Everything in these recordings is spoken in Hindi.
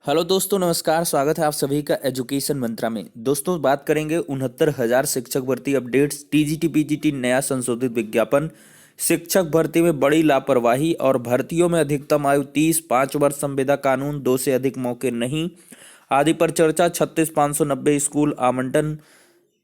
हेलो दोस्तों, नमस्कार। स्वागत है आप सभी का एजुकेशन मंत्रा में। दोस्तों, बात करेंगे 69,000 शिक्षक भर्ती अपडेट्स, टीजीटी पीजीटी नया संशोधित विज्ञापन, शिक्षक भर्ती में बड़ी लापरवाही और भर्तियों में अधिकतम आयु 30, 5 वर्ष संविदा कानून, 2 से अधिक मौके नहीं आदि पर चर्चा। 36,590 स्कूल आवंटन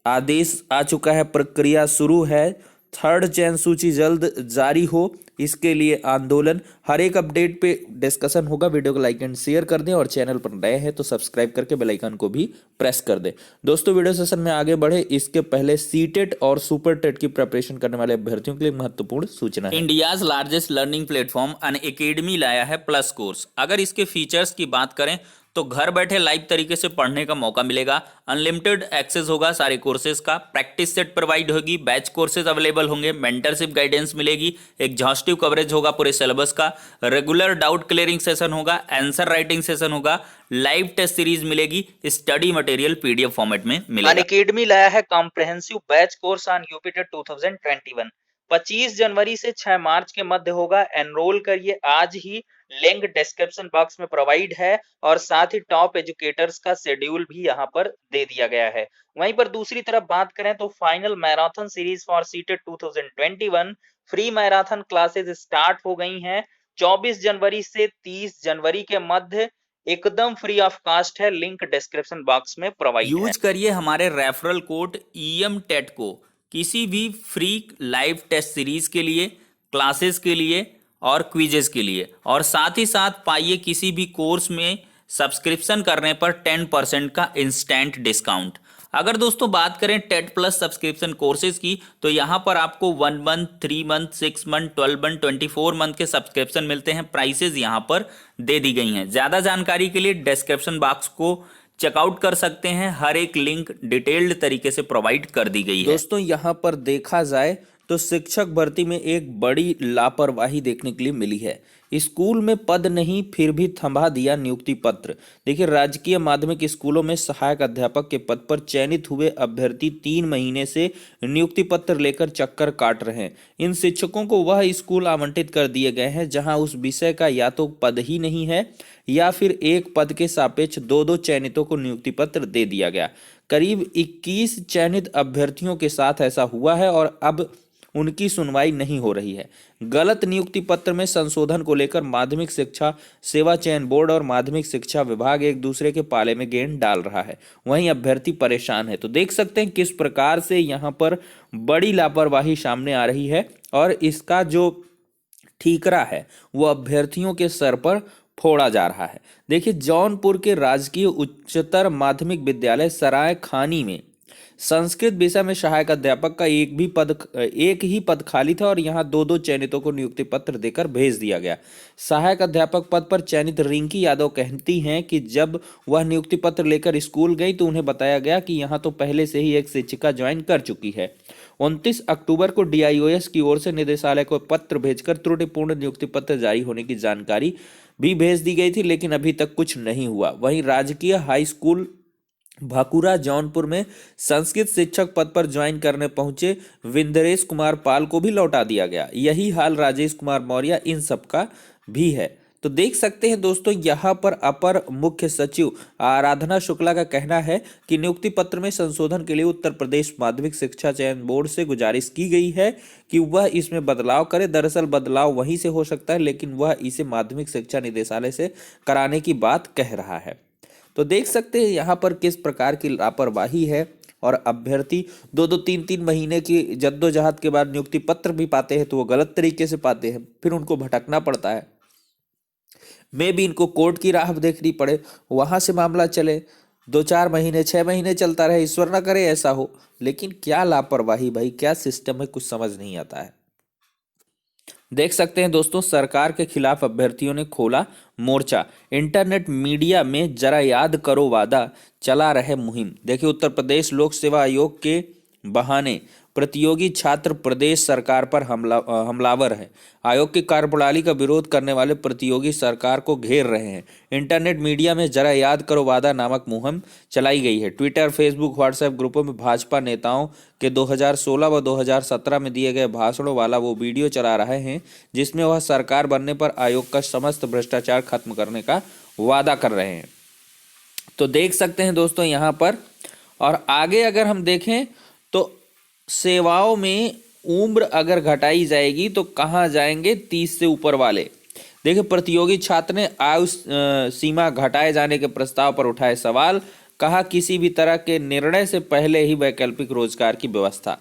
आदेश आ चुका है, प्रक्रिया शुरू है। थर्ड चयन सूची जल्द जारी हो, इसके लिए आंदोलन। हर एक अपडेट पे डिस्कशन होगा। वीडियो को लाइक एंड शेयर कर दें और चैनल पर नए हैं तो सब्सक्राइब करके बेल आइकन को भी प्रेस कर दें। दोस्तों, वीडियो सेशन में आगे बढ़े इसके पहले सीटेट और सुपर टेट की प्रिपरेशन करने वाले अभ्यर्थियों के लिए महत्वपूर्ण सूचना है। India's largest learning platform Unacademy लाया है प्लस कोर्स। अगर इसके फीचर्स की बात करें तो घर बैठे लाइव तरीके से पढ़ने का मौका मिलेगा, अनलिमिटेड एक्सेस होगा सारे कोर्सेज का, प्रैक्टिस सेट प्रोवाइड होगी, बैच कोर्सेज अवेलेबल होंगे, मेंटरशिप गाइडेंस मिलेगी, एग्जॉस्टिव कवरेज होगा पूरे सिलेबस का, रेगुलर डाउट क्लियरिंग सेशन होगा, आंसर राइटिंग सेशन होगा, लाइव टेस्ट सीरीज मिलेगी, स्टडी मटेरियल पीडीएफ फॉर्मेट में मिलेगा। अनअकैडमी लाया है comprehensive batch course on UPTET 2021। 25 जनवरी से 6 मार्च के मध्य होगा। एनरोल करिए आज ही, लिंक डिस्क्रिप्शन बॉक्स में प्रोवाइड है और साथ ही टॉप एजुकेटर्स का शेड्यूल भी यहाँ पर दे दिया गया है। वहीं पर दूसरी तरफ बात करें तो final marathon series for CTET 2021 free marathon classes start हो गई हैं। 24 जनवरी से 30 जनवरी के मध्य एकदम फ्री ऑफ कास्ट है, लिंक डिस्क्रिप्शन बॉक्स में प्रोवाइड है। यूज करिए हमारे रेफरल कोड EM टेट को किसी भी फ्री लाइव टेस्ट सीरीज के लिए, क्लासेस के लिए और क्विजेस के लिए, और साथ ही साथ पाइए किसी भी कोर्स में सब्सक्रिप्शन करने पर 10% का इंस्टेंट डिस्काउंट। अगर दोस्तों बात करें टेट प्लस सब्सक्रिप्शन कोर्सेज की तो यहाँ पर आपको 1 month, 3 month, 6 month, 12 month, 24 month के सब्सक्रिप्शन मिलते हैं। प्राइसेज यहाँ पर दे दी गई हैं। ज़्यादा जानकारी के लिए डिस्क्रिप्शन बॉक्स को चेकआउट कर सकते हैं। हर एक लिंक डिटेल्ड तरीके से प्रोवाइड कर दी गई है। दोस्तों, यहाँ पर देखा जाए तो शिक्षक भर्ती में एक बड़ी लापरवाही देखने के लिए मिली है। स्कूल में पद नहीं, फिर भी थमा दिया नियुक्ति पत्र। देखिए, राजकीय माध्यमिक स्कूलों में सहायक अध्यापक के पद पर चयनित हुए अभ्यर्थी 3 महीने से नियुक्ति पत्र लेकर चक्कर काट रहे हैं। इन शिक्षकों को वह स्कूल आवंटित कर दिए गए हैं जहां उस विषय का या तो पद ही नहीं है या फिर एक पद के सापेक्ष 2-2 चयनितों को नियुक्ति पत्र दे दिया गया। करीब 21 चयनित अभ्यर्थियों के साथ ऐसा हुआ है और अब उनकी सुनवाई नहीं हो रही है। गलत नियुक्ति पत्र में संशोधन को लेकर माध्यमिक शिक्षा सेवा चयन बोर्ड और माध्यमिक शिक्षा विभाग एक दूसरे के पाले में गेंद डाल रहा है। वहीं अभ्यर्थी परेशान है। तो देख सकते हैं किस प्रकार से यहाँ पर बड़ी लापरवाही सामने आ रही है और इसका जो ठीकरा है वो अभ्यर्थियों के सर पर फोड़ा जा रहा है। देखिए, जौनपुर के राजकीय उच्चतर माध्यमिक विद्यालय सराय खानी में संस्कृत विषय में सहायक अध्यापक का एक ही पद खाली था और यहां 2-2 चयनितों को नियुक्ति पत्र देकर भेज दिया गया। सहायक अध्यापक पद पर चयनित रिंकी यादव कहती हैं कि जब वह नियुक्ति पत्र लेकर स्कूल गई तो उन्हें बताया गया कि यहां तो पहले से ही एक शिक्षिका ज्वाइन कर चुकी है। 29 अक्टूबर को DIOS की ओर से निदेशालय को पत्र भेजकर त्रुटिपूर्ण नियुक्ति पत्र जारी होने की जानकारी भी भेज दी गई थी, लेकिन अभी तक कुछ नहीं हुआ। वहीं राजकीय हाई स्कूल भाकुरा जौनपुर में संस्कृत शिक्षक पद पर ज्वाइन करने पहुंचे विंदरेश कुमार पाल को भी लौटा दिया गया। यही हाल राजेश कुमार मौर्य इन सब का भी है। तो देख सकते हैं दोस्तों, यहाँ पर अपर मुख्य सचिव आराधना शुक्ला का कहना है कि नियुक्ति पत्र में संशोधन के लिए उत्तर प्रदेश माध्यमिक शिक्षा चयन बोर्ड से गुजारिश की गई है कि वह इसमें बदलाव करे। दरअसल बदलाव वहीं से हो सकता है, लेकिन वह इसे माध्यमिक शिक्षा निदेशालय से कराने की बात कह रहा है। तो देख सकते हैं यहाँ पर किस प्रकार की लापरवाही है और अभ्यर्थी 2-2, 3-3 महीने की जद्दोजहद के बाद नियुक्ति पत्र भी पाते हैं तो वो गलत तरीके से पाते हैं, फिर उनको भटकना पड़ता है। मे भी इनको कोर्ट की राह देखनी पड़े, वहां से मामला चले, 2-4 महीने 6 महीने चलता रहे। ईश्वर ना करे ऐसा हो, लेकिन क्या लापरवाही भाई, क्या सिस्टम है, कुछ समझ नहीं आता है। देख सकते हैं दोस्तों, सरकार के खिलाफ अभ्यर्थियों ने खोला मोर्चा। इंटरनेट मीडिया में जरा याद करो वादा चला रहे मुहिम। देखिए, उत्तर प्रदेश लोक सेवा आयोग के बहाने प्रतियोगी छात्र प्रदेश सरकार पर हमलावर है। आयोग की कार्यप्रणाली का विरोध करने वाले प्रतियोगी सरकार को घेर रहे हैं। इंटरनेट मीडिया में जरा याद करो वादा नामक मुहिम चलाई गई है। ट्विटर, फेसबुक, व्हाट्सएप ग्रुपों में भाजपा नेताओं के 2016 व 2017 में दिए गए भाषणों वाला वो वीडियो चला रहे हैं जिसमें वह सरकार बनने पर आयोग का समस्त भ्रष्टाचार खत्म करने का वादा कर रहे हैं। तो देख सकते हैं दोस्तों यहाँ पर। और आगे अगर हम देखें तो सेवाओं में उम्र अगर घटाई जाएगी तो कहाँ जाएंगे? 30 से ऊपर वाले। देखिए, प्रतियोगी छात्र ने आयु सीमा घटाए जाने के प्रस्ताव पर उठाए सवाल। कहा किसी भी तरह के निर्णय से पहले ही वैकल्पिक रोजगार की व्यवस्था।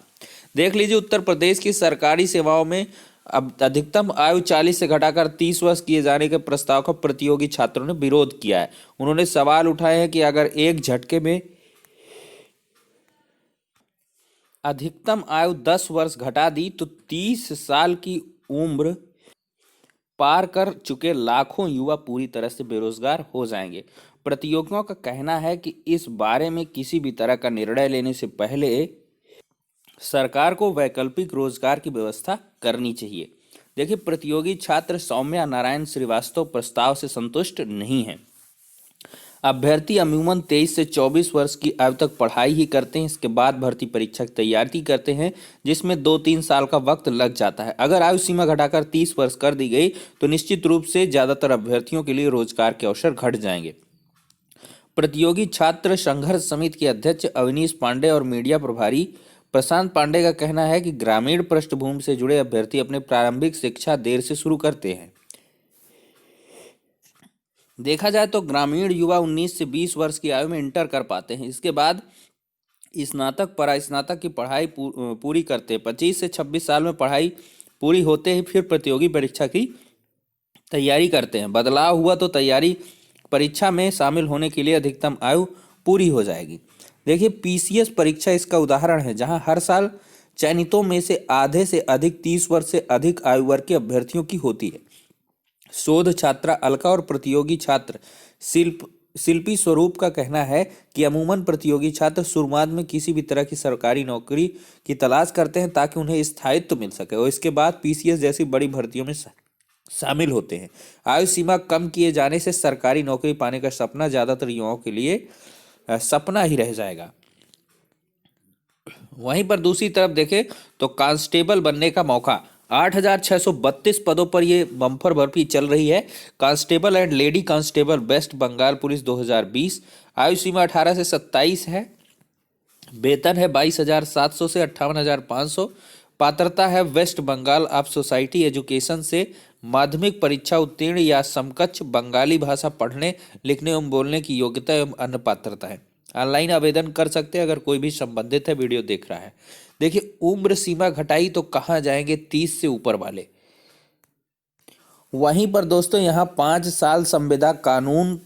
देख लीजिए, उत्तर प्रदेश की सरकारी सेवाओं में अब अधिकतम आयु 40 से घटाकर 30 वर्ष किए जाने के प्रस्ताव का प्रतियोगी छात्रों ने विरोध किया है। उन्होंने सवाल उठाए हैं कि अगर एक झटके में अधिकतम आयु 10 वर्ष घटा दी तो 30 साल की उम्र पार कर चुके लाखों युवा पूरी तरह से बेरोजगार हो जाएंगे। प्रतियोगियों का कहना है कि इस बारे में किसी भी तरह का निर्णय लेने से पहले सरकार को वैकल्पिक रोजगार की व्यवस्था करनी चाहिए। देखिए, प्रतियोगी छात्र सौम्या नारायण श्रीवास्तव प्रस्ताव से संतुष्ट नहीं हैं। अभ्यर्थी अमूमन 23 से 24 वर्ष की आयु तक पढ़ाई ही करते हैं। इसके बाद भर्ती परीक्षा की तैयारी करते हैं, जिसमें 2-3 साल का वक्त लग जाता है। अगर आयु सीमा घटाकर 30 वर्ष कर दी गई तो निश्चित रूप से ज़्यादातर अभ्यर्थियों के लिए रोजगार के अवसर घट जाएंगे। प्रतियोगी छात्र संघर्ष समिति के अध्यक्ष अवनीश पांडे और मीडिया प्रभारी प्रशांत पांडे का कहना है कि ग्रामीण पृष्ठभूमि से जुड़े अभ्यर्थी अपने प्रारंभिक शिक्षा देर से शुरू करते हैं। देखा जाए तो ग्रामीण युवा 19 से 20 वर्ष की आयु में इंटर कर पाते हैं। इसके बाद स्नातक परास्नातक की पढ़ाई पूरी करते हैं। 25 से 26 साल में पढ़ाई पूरी होते ही फिर प्रतियोगी परीक्षा की तैयारी करते हैं। बदलाव हुआ तो तैयारी परीक्षा में शामिल होने के लिए अधिकतम आयु पूरी हो जाएगी। देखिए, पीसीएस परीक्षा इसका उदाहरण है, जहां हर साल चयनितों में से आधे से अधिक 30 वर्ष से अधिक आयु वर्ग के अभ्यर्थियों की होती है। शोध छात्रा अलका और प्रतियोगी छात्र शिल्पी स्वरूप का कहना है कि अमूमन प्रतियोगी छात्र शुरुआत में किसी भी तरह की सरकारी नौकरी की तलाश करते हैं ताकि उन्हें स्थायित्व मिल सके, और इसके बाद पीसीएस जैसी बड़ी भर्तियों में शामिल होते हैं। आयु सीमा कम किए जाने से सरकारी नौकरी पाने का सपना ज्यादातर युवाओं के लिए सपना ही रह जाएगा। वहीं पर दूसरी तरफ देखें तो कांस्टेबल बनने का मौका 8,632 पदों पर ये बम्पर भर्ती चल रही है। Constable and lady constable West Bengal police 2020। आयु सीमा 18 से 27 है। वेतन है 22,700 से 58,500। पात्रता है West Bengal of society education से माध्यमिक परीक्षा उत्तीर्ण या समकक्ष बंगाली भाषा पढ़ने लिखने एवं बोलने की योग्यता एवं अन्य पात्रता है। ऑनलाइन आवेदन कर सकते हैं अगर कोई भी संबंधित है, वीडियो देख रहा है। देखिए, उम्र सीमा घटाई तो कहाँ जाएंगे? 30 से ऊपर वाले। वहीं पर दोस्तों यहाँ 5 साल संविदा कानून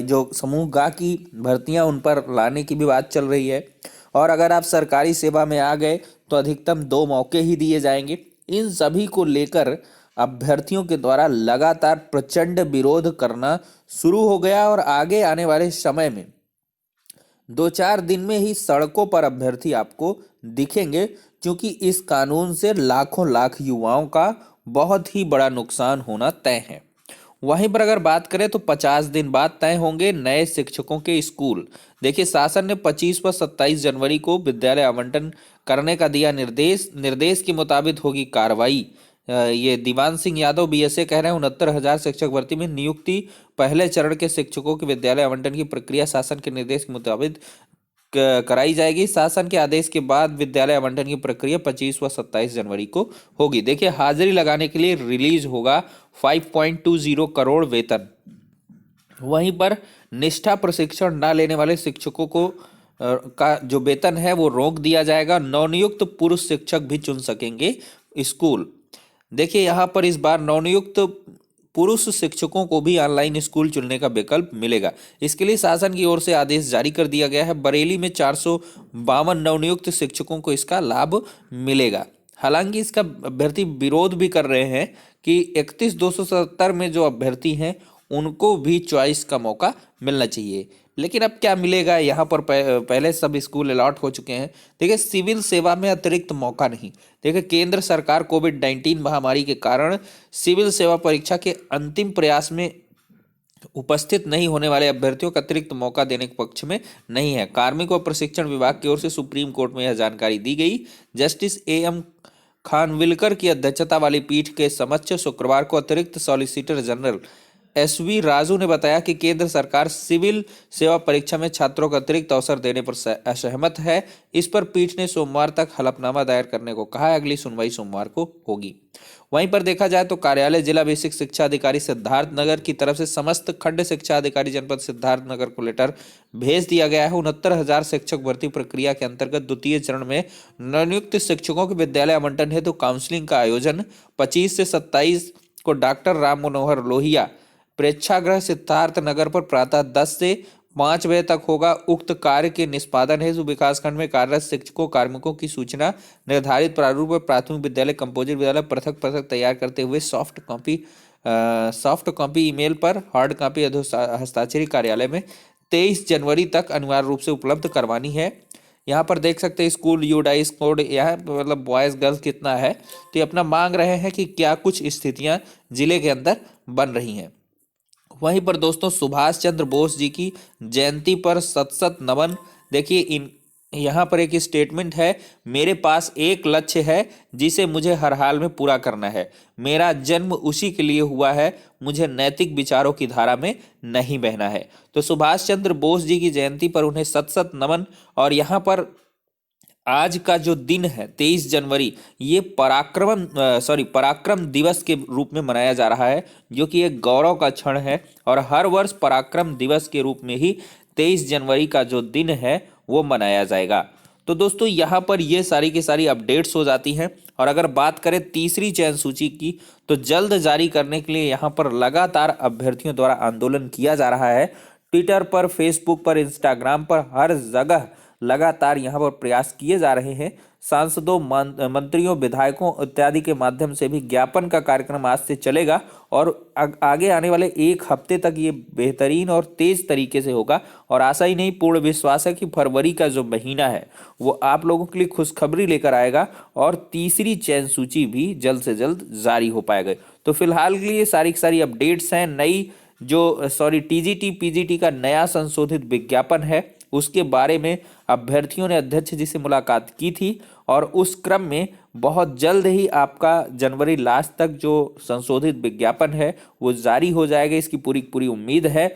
जो समूह गा की भर्तियां उन पर लाने की भी बात चल रही है। और अगर आप सरकारी सेवा में आ गए तो अधिकतम 2 मौके ही दिए जाएंगे। इन सभी को लेकर अभ्यर्थियों के द्वारा लगातार प्रचंड विरोध करना शुरू हो गया और आगे आने वाले समय में 2-4 दिन में ही सड़कों पर अभ्यर्थी आपको दिखेंगे, क्योंकि इस कानून से लाखों लाख युवाओं का बहुत ही बड़ा नुकसान होना तय है। वहीं पर अगर बात करें तो 50 दिन बाद तय होंगे नए शिक्षकों के स्कूल। देखिए, शासन ने 25 व 27 जनवरी को विद्यालय आवंटन करने का दिया निर्देश के मुताबिक होगी कार्रवाई। ये दीवान सिंह यादव बीएसए कह रहे हैं 69,000 शिक्षक भर्ती में नियुक्ति पहले चरण के शिक्षकों के विद्यालय आवंटन की प्रक्रिया शासन के निर्देश के मुताबिक कराई जाएगी। शासन के आदेश के बाद विद्यालय आवंटन की प्रक्रिया 25 व 27 जनवरी को होगी। देखिए, हाजिरी लगाने के लिए रिलीज होगा 5.20 करोड़ वेतन। वहीं पर निष्ठा प्रशिक्षण न लेने वाले शिक्षकों को का जो वेतन है वो रोक दिया जाएगा। नवनियुक्त पुरुष शिक्षक भी चुन सकेंगे स्कूल। देखिए, यहाँ पर इस बार नवनियुक्त पुरुष शिक्षकों को भी ऑनलाइन स्कूल चुनने का विकल्प मिलेगा। इसके लिए शासन की ओर से आदेश जारी कर दिया गया है। बरेली में 452 नवनियुक्त शिक्षकों को इसका लाभ मिलेगा। हालांकि इसका अभ्यर्थी विरोध भी कर रहे हैं कि 31,270 में जो अभ्यर्थी हैं उनको भी चॉइस का मौका मिलना चाहिए। लेकिन अब क्या मिलेगा? यहाँ पर पहले सब स्कूल अलॉट हो चुके हैं। देखिए, सिविल सेवा में अतिरिक्त मौका नहीं। देखिए, केंद्र सरकार कोविड-19 महामारी के कारण सिविल सेवा परीक्षा के अंतिम प्रयास में उपस्थित नहीं होने वाले अभ्यर्थियों का अतिरिक्त मौका देने के पक्ष में नहीं है। कार्मिक व प्रशिक्षण विभाग की ओर से सुप्रीम कोर्ट में यह जानकारी दी गई। जस्टिस AM खानविलकर की अध्यक्षता वाली पीठ के समक्ष शुक्रवार को अतिरिक्त सॉलिसिटर जनरल SV राजू ने बताया कि केंद्र सरकार सिविल सेवा परीक्षा में छात्रों को अतिरिक्त अवसर देने पर असहमत है। इस पर पीठ ने सोमवार तक हलफनामा दायर करने को कहा है। अगली सुनवाई सोमवार को होगी। वहीं पर देखा जाए तो कार्यालय जिला बेसिक शिक्षा अधिकारी सिद्धार्थनगर की तरफ से समस्त खंड शिक्षा अधिकारी जनपद सिद्धार्थनगर को लेटर भेज दिया गया है। 69,000 शिक्षक भर्ती प्रक्रिया के अंतर्गत द्वितीय चरण में नवनियुक्त शिक्षकों के विद्यालय आवंटन हेतु काउंसलिंग का आयोजन 25 से 27 को डॉक्टर राम मनोहर लोहिया प्रेक्षागृह सिद्धार्थ नगर पर प्रातः 10 से 5 बजे तक होगा। उक्त कार्य के निष्पादन हेतु विकासखंड में कार्यरत शिक्षकों कार्मिकों की सूचना निर्धारित प्रारूप में प्राथमिक विद्यालय कंपोजिट विद्यालय पृथक पृथक तैयार करते हुए सॉफ्ट कॉपी ईमेल पर हार्ड कॉपी हस्ताक्षरी कार्यालय में 23 जनवरी तक अनिवार्य रूप से उपलब्ध करवानी है। यहाँ पर देख सकते हैं स्कूल यूडाइस कोड यहाँ मतलब बॉयज गर्ल्स कितना है, तो ये अपना मांग रहे हैं कि क्या कुछ स्थितियां जिले के अंदर बन रही हैं। वहीं पर दोस्तों सुभाष चंद्र बोस जी की जयंती पर सत नमन। देखिए यहाँ पर एक स्टेटमेंट है, मेरे पास एक लक्ष्य है जिसे मुझे हर हाल में पूरा करना है। मेरा जन्म उसी के लिए हुआ है, मुझे नैतिक विचारों की धारा में नहीं बहना है। तो सुभाष चंद्र बोस जी की जयंती पर उन्हें सत नमन। और यहाँ पर आज का जो दिन है 23 जनवरी, ये पराक्रम दिवस के रूप में मनाया जा रहा है, जो कि एक गौरव का क्षण है। और हर वर्ष पराक्रम दिवस के रूप में ही 23 जनवरी का जो दिन है वो मनाया जाएगा। तो दोस्तों यहाँ पर ये सारी की सारी अपडेट्स हो जाती हैं। और अगर बात करें तीसरी चयन सूची की, तो जल्द जारी करने के लिए यहाँ पर लगातार अभ्यर्थियों द्वारा आंदोलन किया जा रहा है। ट्विटर पर, फेसबुक पर, इंस्टाग्राम पर, हर जगह लगातार यहाँ पर प्रयास किए जा रहे हैं। सांसदों, मंत्रियों, विधायकों इत्यादि के माध्यम से भी ज्ञापन का कार्यक्रम आज से चलेगा और आगे आने वाले एक हफ्ते तक ये बेहतरीन और तेज तरीके से होगा। और आशा ही नहीं, पूर्ण विश्वास है कि फरवरी का जो महीना है वो आप लोगों के लिए खुशखबरी लेकर आएगा और तीसरी चयन सूची भी जल्द से जल्द जारी हो पाएगा। तो फिलहाल के लिए सारी की सारी अपडेट्स हैं। टीजीटी पीजीटी का नया संशोधित विज्ञापन है, उसके बारे में अभ्यर्थियों ने अध्यक्ष जी से मुलाकात की थी और उस क्रम में बहुत जल्द ही आपका जनवरी लास्ट तक जो संशोधित विज्ञापन है वो जारी हो जाएगा, इसकी पूरी उम्मीद है।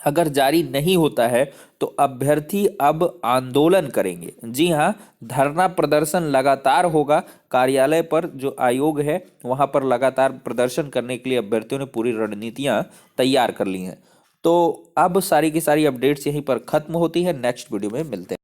अगर जारी नहीं होता है तो अभ्यर्थी अब आंदोलन करेंगे। जी हाँ, धरना प्रदर्शन लगातार होगा। कार्यालय पर जो आयोग है वहां पर लगातार प्रदर्शन करने के लिए अभ्यर्थियों ने पूरी रणनीतियां तैयार कर ली हैं। तो अब सारी की सारी अपडेट्स यहीं पर खत्म होती है। नेक्स्ट वीडियो में मिलते हैं।